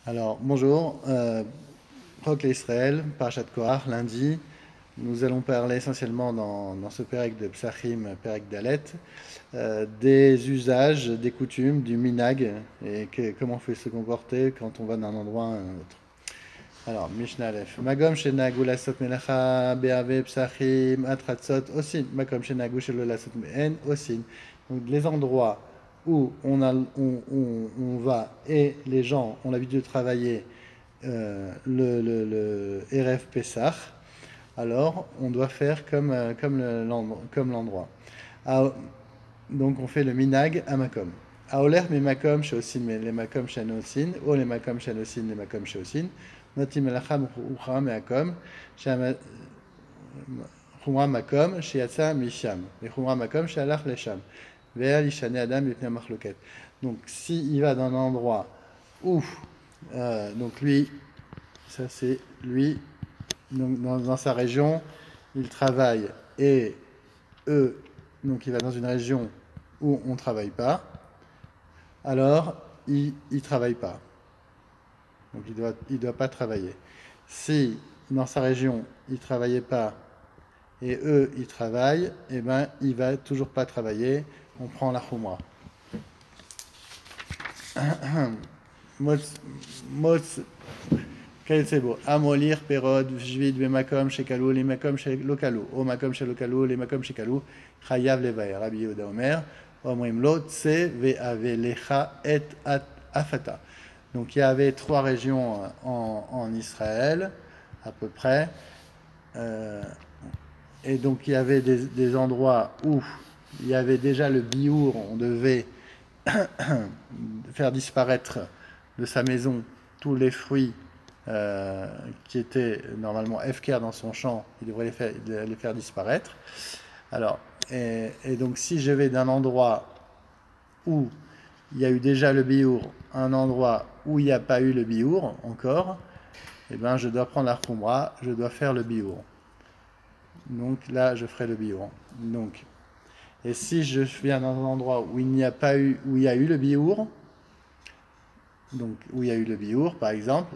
Alors, bonjour, Rock Israël, Parashat Korach, lundi. Nous allons parler essentiellement dans ce Pérec de Psachim, Pérec d'Alet, des usages, des coutumes, du minag, et comment on fait se comporter quand on va d'un endroit à un autre. Alors, Mishnah Aleph. Magom shenagu lasot melacha be'ave psachim atratzot osin. Magom shenagu shelo lasot me'en osin. Donc, les endroits où on va et les gens ont l'habitude de travailler le RF Pessah, alors on doit faire comme l'endroit. Donc on fait le minag à makom. Aoler me makom sheosin les makom shenosin, ou les makom shenosin les makom sheosin. Notim melacham uchra meakom, chumra makom sheyatsa misham, et chumra makom shealach lesham. Ve'al yishane adam yipne machloket. Donc s'il va dans un endroit où, donc lui, ça c'est lui, donc dans sa région, il travaille, et eux, donc il va dans une région où on ne travaille pas, alors il ne travaille pas. Donc il doit pas travailler. Si dans sa région, il ne travaillait pas, et eux, ils travaillent, eh ben, il va toujours pas travailler, on prend la khumra. C'est beau. Amolir, Perod, Jvid, Bemakom, Shekalu, les Makom, Shelokalu, O Makom, Shelokalu, les Makom, Shekalu, Chayav, Levaer, Rabbi Yehuda Omer, Omrim Lo, Tse, Ve'ave, Lecha, et Afata. Donc il y avait trois régions en Israël, à peu près. Et donc il y avait des endroits où il y avait déjà le biour, on devait faire disparaître de sa maison tous les fruits qui étaient normalement FKR dans son champ, il devrait les faire disparaître. Alors, et donc si je vais d'un endroit où il y a eu déjà le biour, un endroit où il n'y a pas eu le biour encore, eh ben je dois prendre la khumra, je dois faire le biour. Donc là, je ferai le biour. Donc, et si je viens dans un endroit où il n'y a pas eu, où il y a eu le biour, donc où il y a eu le biour, par exemple,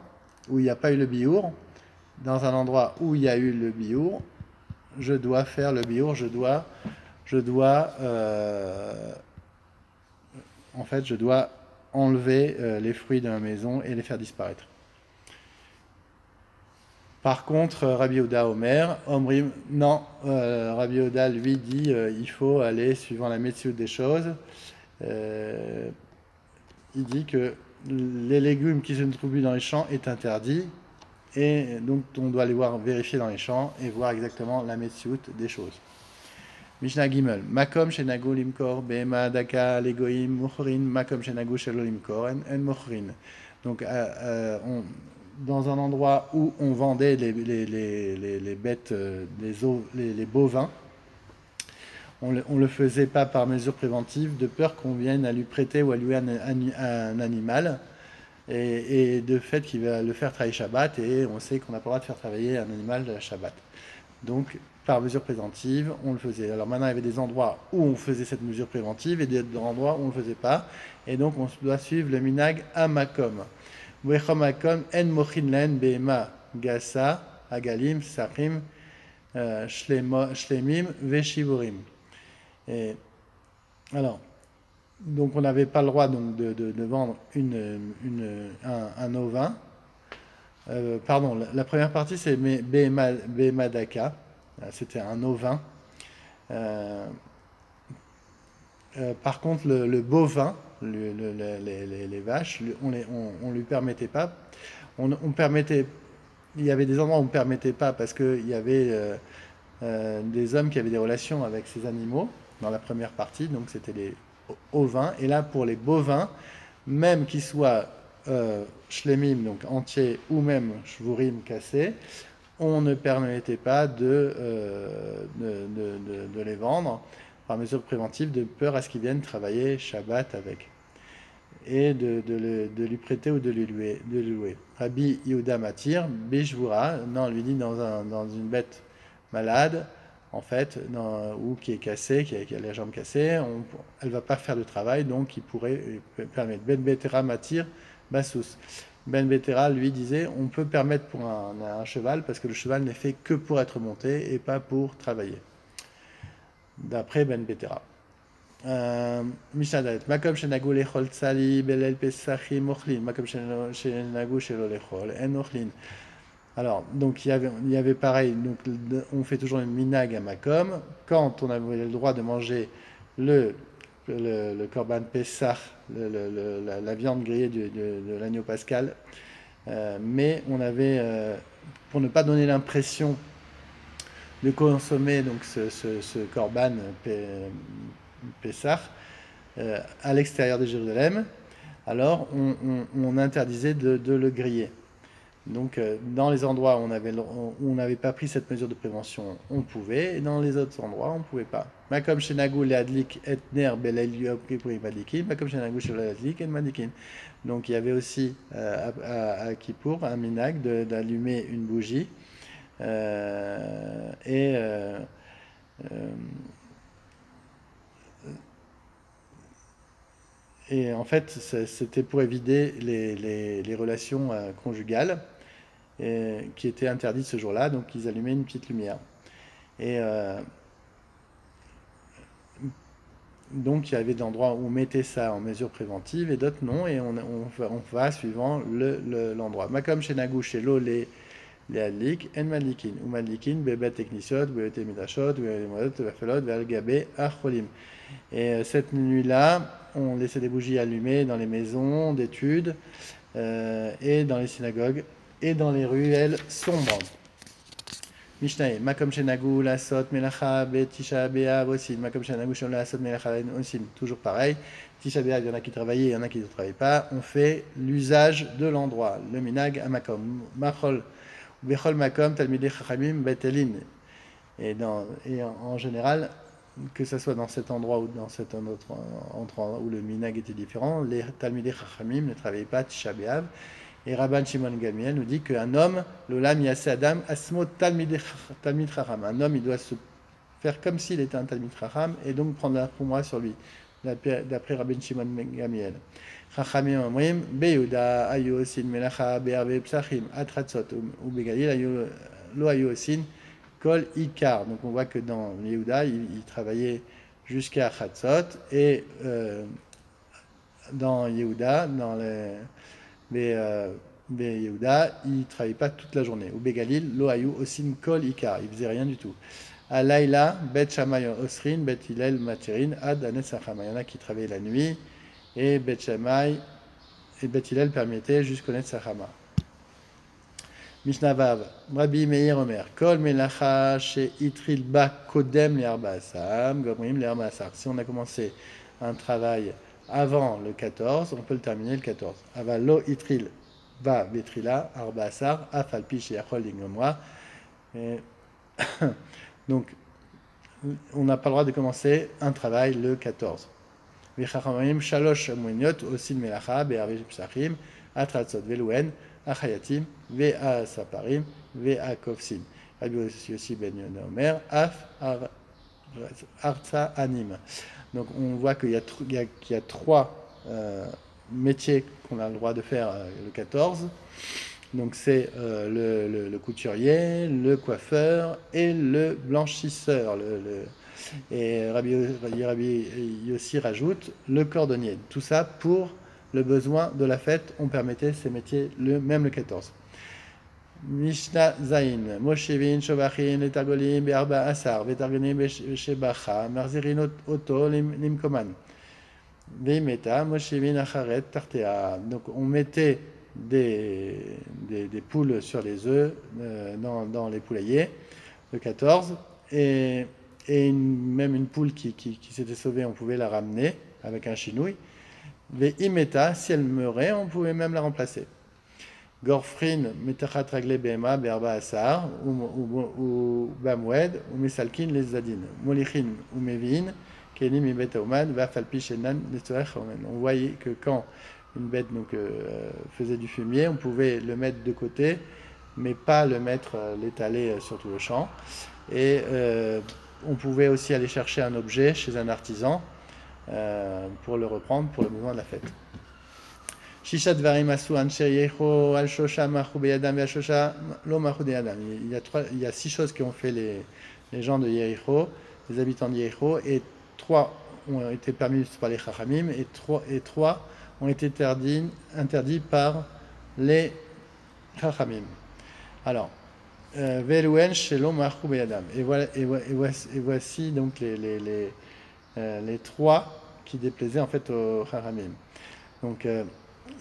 où il n'y a pas eu le biour, dans un endroit où il y a eu le biour, je dois faire le biour, en fait, je dois enlever les fruits de ma maison et les faire disparaître. Par contre, Rabbi Yehuda Omer, Omrim, non, Rabbi Yehuda lui dit il faut aller suivant la méthode des choses. Il dit que les légumes qui se trouvent dans les champs est interdit, et donc on doit aller vérifier dans les champs et voir exactement la méthode des choses. Mishnah Gimel, Makom shenagu limkor be'ema daka legoim mochrin, Makom shenagu shelo limkor en mochrin. Donc dans un endroit où on vendait les bêtes, les bovins, on ne le faisait pas par mesure préventive, de peur qu'on vienne à lui prêter ou à lui un animal, et de fait qu'il va le faire travailler Shabbat, et on sait qu'on n'a pas le droit de faire travailler un animal de Shabbat. Donc, par mesure préventive, on le faisait. Alors maintenant, il y avait des endroits où on faisait cette mesure préventive et des endroits où on ne le faisait pas. Et donc, on doit suivre le minag amakom. Wechomakom en mochin len be'ema gasa agalim sachim shlemim veshivurim. Et alors, donc on n'avait pas le droit donc, de vendre un ovin. Pardon, la première partie c'est Behema Daka, c'était un ovin. Par contre, le bovin, les vaches, on lui permettait pas. On permettait, il y avait des endroits où on ne permettait pas parce qu'il y avait des hommes qui avaient des relations avec ces animaux dans la première partie, donc c'était les ovins. Et là, pour les bovins, même qu'ils soient shlemim, donc entiers, ou même shvurim, cassés, on ne permettait pas de les vendre par mesure préventive, de peur à ce qu'ils viennent travailler Shabbat avec, et de lui prêter ou de lui louer. Rabbi Yehuda Matir, Bishvura, non, lui dit dans une bête malade, en fait, ou qui est cassée, qui a les jambes cassées, elle ne va pas faire de travail, donc il pourrait permettre. Ben Betera Matir, Bassus. Ben Betera, lui, disait on peut permettre pour un cheval parce que le cheval n'est fait que pour être monté et pas pour travailler. D'après Ben Betera. Mishnah Dalet. Makom shenagu lechol tzali belel pesachim ochlin. Makom shenagu shelo lechol en ochlin. Alors, donc il y avait pareil, donc on fait toujours une minag à Makom. Quand on avait le droit de manger le korban Pessah, la viande grillée de l'agneau pascal, mais on avait, pour ne pas donner l'impression de consommer donc ce korban Pessah à l'extérieur de Jérusalem, alors on interdisait de le griller. Donc, dans les endroits où on n'avait pas pris cette mesure de prévention, on pouvait, et dans les autres endroits, on ne pouvait pas. Makom shenagu leadlik et ner belel yom kippurim madikin, makom shenagu shelo leadlik et madikin. Donc, il y avait aussi à Kippour un minag d'allumer une bougie et en fait, c'était pour éviter les relations conjugales qui étaient interdites ce jour-là, donc ils allumaient une petite lumière. Et donc il y avait des endroits où on mettait ça en mesure préventive et d'autres non, et on va suivant l'endroit. Makom shenagu shelo les adlik en madlikin, ou madlikin bebet teknisiot, bebet midashot, bebet modot, befelot, ve'al acholim. Et cette nuit-là, on laissait des bougies allumées dans les maisons d'études et dans les synagogues et dans les ruelles sombres. Mishnah, makom shenagu lasot melacha betisha be'av osim, makom shenagu shelo lasot melacha osim. Toujours pareil, tisha be'av, il y en a qui travaillaient, il y en a qui ne travaillaient pas. On fait l'usage de l'endroit, le minag à makom. Machol bechol makom talmidei chachamim betelin. Et en général, que ce soit dans cet endroit ou dans cet autre endroit où le minag était différent, les talmidei chachamim ne travaillaient pas tisha be'av. Et Rabban Shimon Gamliel nous dit qu'un homme, l'olam yaseh adam asmo talmid chacham. Un homme, il doit se faire comme s'il était un talmid chacham et donc prendre la khumra sur lui, d'après Rabban Shimon Gamliel. Chachamim omrim beYuda ayu osin melacha be'arve psachim atratzot ou begalil lo ayu osin kol ikar. Donc on voit que dans Yehuda, il travaillait jusqu'à Chatzot et dans Yehuda, dans les Yehuda, il ne travaillait pas toute la journée. Ou Begalil, lo ayu osin kol ikar, il ne faisait rien du tout. À Laïla, Bet Shammai osrin, Bet Hillel matirin, ad anet sachama. Il y en a qui travaillaient la nuit, et Bet Shammai et Bet Hillel permettaient jusqu'au net sachama. Mishnah Vav, Rabbi Meir Omer, kol melacha she itril ba kodem le arba'asam, gomrim le arba'asar. Si on a commencé un travail avant le 14, on peut le terminer le 14. Avalo itril va betrila arba'asar afalpi sheyachol lingomra. Donc, on n'a pas le droit de commencer un travail le 14. V'chachamim shalosh amouiniot osin melacha be'arvej psachim atratzot ve'luen achayatim ve'asaparim ve'akofsin. Rabbi Yossi ben Omer af arza anim. Donc on voit qu'il y a trois métiers qu'on a le droit de faire le 14. Donc c'est le couturier, le coiffeur et le blanchisseur. Et Rabbi Yossi rajoute le cordonnier. Tout ça pour le besoin de la fête. On permettait ces métiers même le 14. Mishnah Zain, Moshevin, Shovachin, Letargolim, Be'arba Asar, Vetargonim, Be'shebacha, Marzirin Oto, Limkoman, Ve'imeta, Moshevin, Acharet, Tartea. Donc on mettait des poules sur les œufs dans les poulaillers, le 14, et même une poule qui s'était sauvée, on pouvait la ramener avec un chinouille. Ve'imeta, si elle meurait, on pouvait même la remplacer. Gorfrin, metachat ragle bema, berba asar, ou bamwed, ou mesalkin les zadin. Molichin, ou mevin, kenim ibeta oman, va falpi shenan, nestoach oman. On voyait que quand une bête faisait du fumier, on pouvait le mettre de côté, mais pas l'étaler sur tout le champ. Et on pouvait aussi aller chercher un objet chez un artisan pour le reprendre pour le moment de la fête. Shishat varim asu anche Yericho al shosha machu beyadam ve al shosha lo machu beyadam. Il y a 6 choses qui ont fait les gens de Yericho, les habitants de Yericho, et 3 ont été permis par les Chachamim, et 3 ont été interdits par les Chachamim. Alors, Ve'eluen shelo machu beyadam. Et voici donc les 3 qui déplaisaient en fait aux Chachamim. Donc,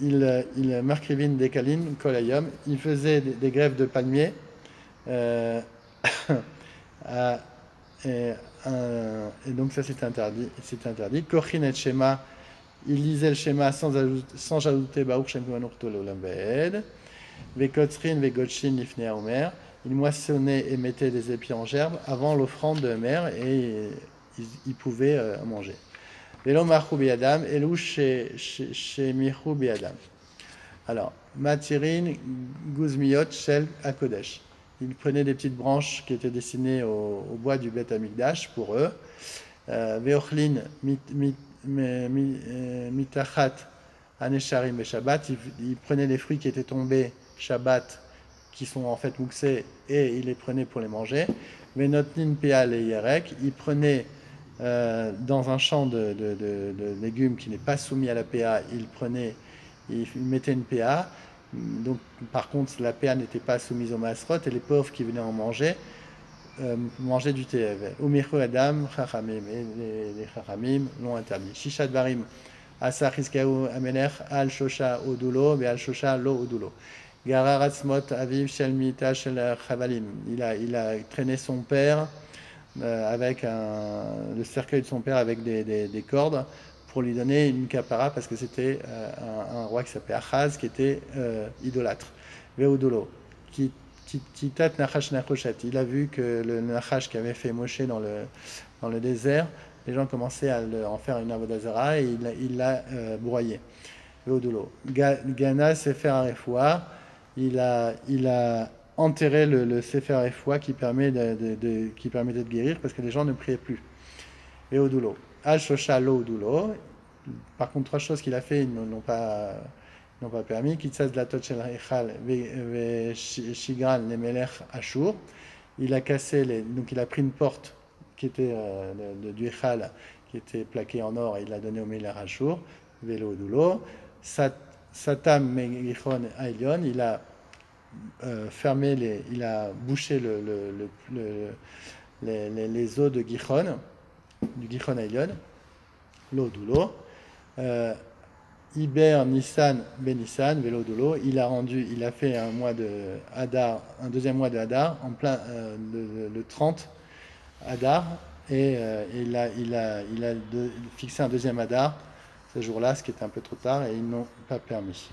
il markrivin dekalin kolayom, il faisait des greffes de palmiers et donc ça c'était interdit. Kochin et Shema, il lisait le schéma sans ajouter Baruch Shem Kovanurto Leolam Vaed. Vekotzrin vegotchin lifnei Omer, il moissonnait et mettait des épis en gerbe avant l'offrande de Omer et il pouvait manger. Velo marchou biadam, elou chez mirchou biadam. Alors, matirin guzmiot shel akodesh. Ils prenaient des petites branches qui étaient dessinées au bois du Beth Amikdash pour eux. Veochlin mitachat anesharim et Shabbat. Ils prenaient les fruits qui étaient tombés Shabbat, qui sont en fait mouxés, et ils les prenaient pour les manger. Venotnin peal et yerek. Ils prenaient dans un champ de légumes qui n'est pas soumis à la PA, ils mettaient une PA. Donc, par contre, la PA n'était pas soumise au masrot, et les pauvres qui venaient en manger mangeaient du TF. Umircho Adam, Chachamim, et les Chachamim l'ont interdit. Shishat Barim, Asa Chizkaou Amelech, Al Shosha Odulo, et Al Shosha Lo Odulo. Gararatzmot Aviv Shel Mita Shel Chavalim. Il a traîné son père avec le cercueil de son père avec des cordes pour lui donner une capara parce que c'était un roi qui s'appelait Achaz qui était idolâtre. Veudolo, Kitat Nachash Nachoshat. Il a vu que le Nachash qu'avait fait Moshe dans le désert, les gens commençaient à en faire une avodazara et il l'a broyé. Veudolo. Gana Sefer Arefoua, il a enterrer le Sefer Efoua qui permet de guérir parce que les gens ne priaient plus. Et Odulo. Al Shosha Lo Odulo. Par contre, 3 choses qu'il a fait, ils n'ont pas permis. Kitsaz Latot Shel Echal Ve Shigran Nemelech Ashur. Il a cassé donc il a pris une porte qui était du Echal qui était plaquée en or et il l'a donné au Melech Ashur. Velo Odulo. Satam Megichon Ailion. Il a il a bouché les eaux de Gichon, du Gichon Ailion, l'eau d'Oulo. Iber Nissan Benissan, vélo d'Oulo, il a fait un deuxième mois de Hadar, en plein le 30 Hadar, et il a fixé un deuxième Hadar ce jour-là, ce qui était un peu trop tard, et ils n'ont pas permis.